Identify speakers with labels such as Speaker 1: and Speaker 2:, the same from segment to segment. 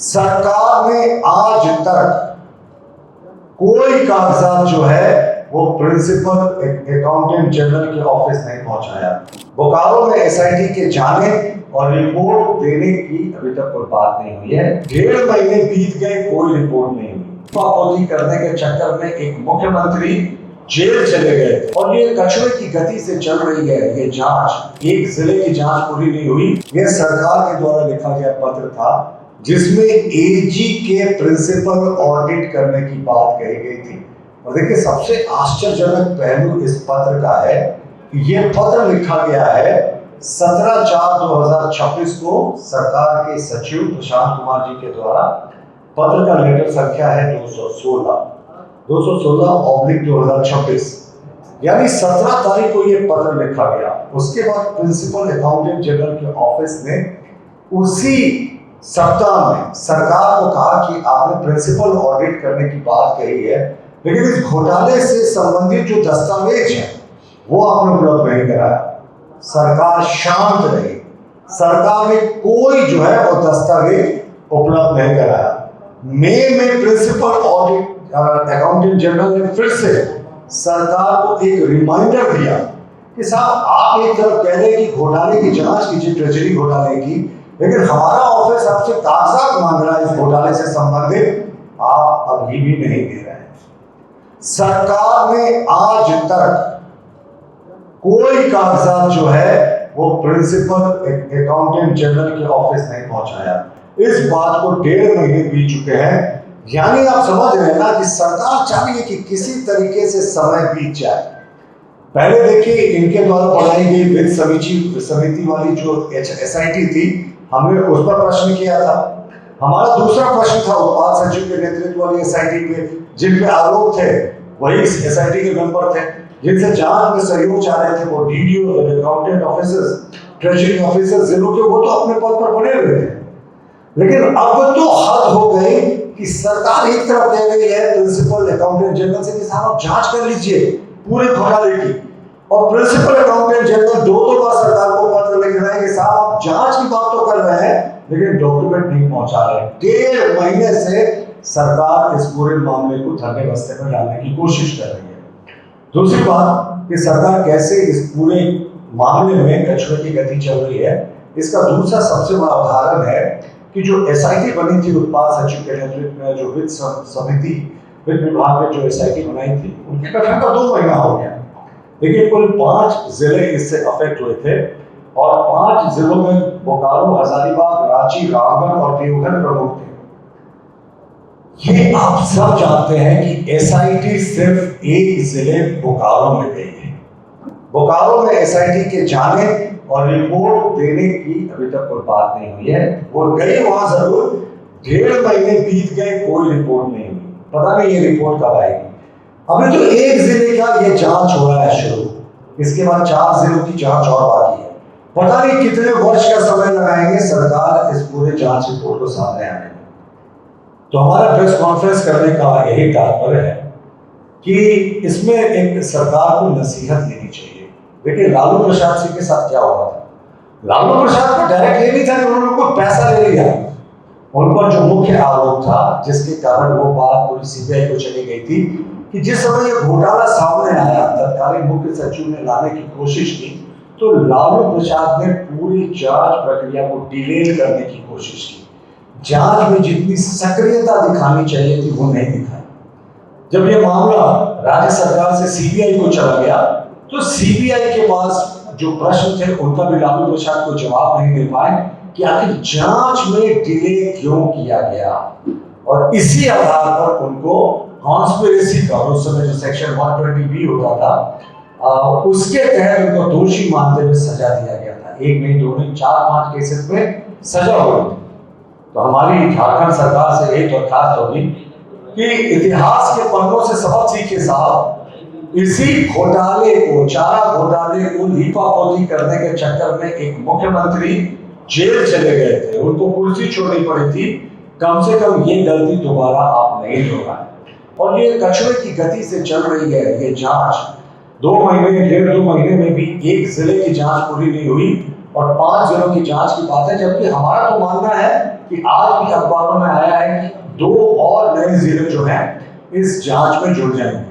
Speaker 1: सरकार ने आज तक कोई कागजात जो है वो प्रिंसिपल अकाउंटेंट जनरल के ऑफिस नहीं पहुंचाया। बोकारो में एसआईटी के जाने और रिपोर्ट देने की अभी तक कोई बात नहीं हुई है। 1.5 महीने बीत गए, कोई रिपोर्ट नहीं हुई। पापोती करने के चक्कर में एक मुख्यमंत्री जेल चले गए और ये कछुए की गति से चल रही है ये जांच। एक जिले की जांच पूरी नहीं हुई। ये सरकार के द्वारा लिखा गया पत्र था जिसमें एजी के प्रिंसिपल ऑडिट करने की बात कही गई थी। और देखिए, सबसे आश्चर्यजनक पहलू इस पत्र का है कि ये पत्र लिखा गया है 17/4/2026 को सरकार के सचिव प्रशांत कुमार जी के द्वारा। पत्र का लेटर संख्या है 216/2026, यानी 17 तारीख को ये पत्र लिखा गया। उसके बाद प्रिंसिपल अकाउंटेंट जनरल के ऑफिस ने उसी सप्ताह में सरकार को कहा कि आपने प्रिंसिपल ऑडिट करने की बात कही है, लेकिन इस घोटाले से संबंधित जो दस्तावेज है वो आपने उपलब्ध नहीं कराया। सरकार शांत रही, सरकार ने कोई जो है वो दस्तावेज उपलब्ध नहीं कराया। मई में प्रिंसिपल ऑडिट अकाउंटेंट जनरल ने फिर से सरकार को एक रिमाइंडर दिया कि साहब, आप एक तरफ कह रहे हैं कि घोटाले की जांच कीजिए, ट्रेजरी घोटाले की, लेकिन हमारा ऑफिस आपसे कागजात मांग रहा है इस घोटाले से संबंधित, आप अभी भी नहीं दे रहे हैं। सरकार ने आज तक कोई कागजात जो है वो प्रिंसिपल अकाउंटेंट जनरल के ऑफिस नहीं पहुंचाया। इस बात को 1.5 महीने बीत चुके हैं, यानी आप समझ रहे हैं ना कि सरकार चाह रही है कि किसी तरीके से समय बीत जाए। पहले देखिए, इनके द्वारा बनाई गई वित्त समिति वाली जो एसआईटी थी, हमने उस पर प्रश्न किया था। हमारा दूसरा प्रश्न था उत्पाद सचिव के नेतृत्व वाली एसआईटी पे, जिन पे आरोप थे वही एसआईटी के मेंबर थे, जिनसे जांच में सहयोग चाह रहे थे वो DDO, accountant officers, treasury officers, जिलों के, वो तो अपने पद पर बने हुए थे। लेकिन अब तो हद हो गई कि सरकार एक तरफ कह रही है प्रिंसिपल अकाउंटेंट जनरल से कि साहब आप जांच कर लीजिए पूरे घोटाले की, और प्रिंसिपल अकाउंटेंट जनरल दो बार सरकार को पत्र लिख रहे हैं कि साहब आप जांच की बात तो कर रहे हैं लेकिन डॉक्यूमेंट नहीं पहुंचा रहे। 1.5 महीने से सरकार इस पूरे मामले को धरने बस्ते में डालने की कोशिश कर रही है। दूसरी बात कि सरकार कैसे इस पूरे मामले में कछुए की गति चल रही है, इसका दूसरा सबसे बड़ा उदाहरण है कि जो एसआईटी बनी थी उत्पाद सचिव के नेतृत्व में, जो वित्त विभाग में जो एसआईटी बनाई थी, उनके गठन का 2 महीना हो गया, लेकिन कुल 5 जिले इससे अफेक्ट हुए थे और 5 जिलों में बोकारो, हजारीबाग, रांची, रामगढ़ और देवघर प्रमुख थे। ये आप सब जानते हैं कि एसआईटी सिर्फ एक जिले बोकारो में गई है। बोकारो में एसआईटी के जाने और रिपोर्ट देने की अभी तक कोई बात नहीं हुई है। वो गई वहां जरूर, 1.5 महीने बीत गए, कोई रिपोर्ट नहीं हुई। पता नहीं ये रिपोर्ट कब आएगी। अभी तो एक जिले का ये जांच हो रहा है शुरू, इसके बाद 4 जिलों की जांच और बाकी है। पता नहीं कितने वर्ष का समय लगाएंगे सरकार इस पूरे जांच रिपोर्ट को सामने आने में। तो हमारा प्रेस कॉन्फ्रेंस करने का यही तात्पर्य है कि इसमें एक सरकार को नसीहत लेनी चाहिए। देखिए, लालू प्रसाद सिंह के साथ क्या हुआ था। लालू प्रसाद को डायरेक्ट ये नहीं था कि उन्होंने कोई पैसा ले लिया। उन पर जो मुख्य आरोप था, जिसके कारण वो बात पूरी सीबीआई को चली गई थी, कि जिस समय ये घोटाला सामने आया, तत्कालीन मुख्य सचिव ने लाने की कोशिश की, तो लालू प्रसाद ने पूरी जांच प्रक्रिया को डिले करने की कोशिश की। जांच में जितनी सक्रियता दिखानी चाहिए थी वो नहीं दिखाई। जब ये मामला राज्य सरकार से सीबीआई को चला गया, तो सीबीआई के पास जो प्रश्न थे उनका भी लालू प्रसाद को जवाब नहीं दे पाए कि आखिर जांच में डिले क्यों किया गया। और इसी आधार पर उनको कॉन्स्पिरेसी का, उस समय जो सेक्शन 120B होता था, उसके तहत उनको दोषी मानते हुए सजा दिया गया था। 1 नहीं, 2 नहीं, 4-5 केसेस में सजा हुई। तो हमारी झारखंड सरकार से यही दरखास्त होगी कि इतिहास के पन्नों से सबक सीखे साहब। इसी घोटाले को, चारा घोटाले को लीपापोती करने के चक्कर में एक मुख्यमंत्री जेल चले गए थे, उनको कुर्सी छोड़नी पड़ी थी। कम से कम ये गलती दोबारा आप नहीं दोहराएं। और ये कछुए की गति से चल रही है ये जांच। 2 महीने, 1.5-2 महीने में भी एक जिले की जांच पूरी नहीं हुई और 5 जिलों की जांच की बात है। जबकि हमारा तो मानना है कि आज भी अखबारों में इस जांच में जुड़ जाएंगे।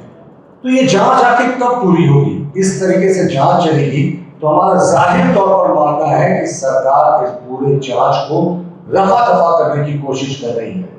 Speaker 1: तो ये जांच आखिर कब पूरी होगी? इस तरीके से जांच चलेगी तो हमारा जाहिर तौर पर मानना है कि सरकार इस पूरे जांच को रफा दफा करने की कोशिश कर रही है।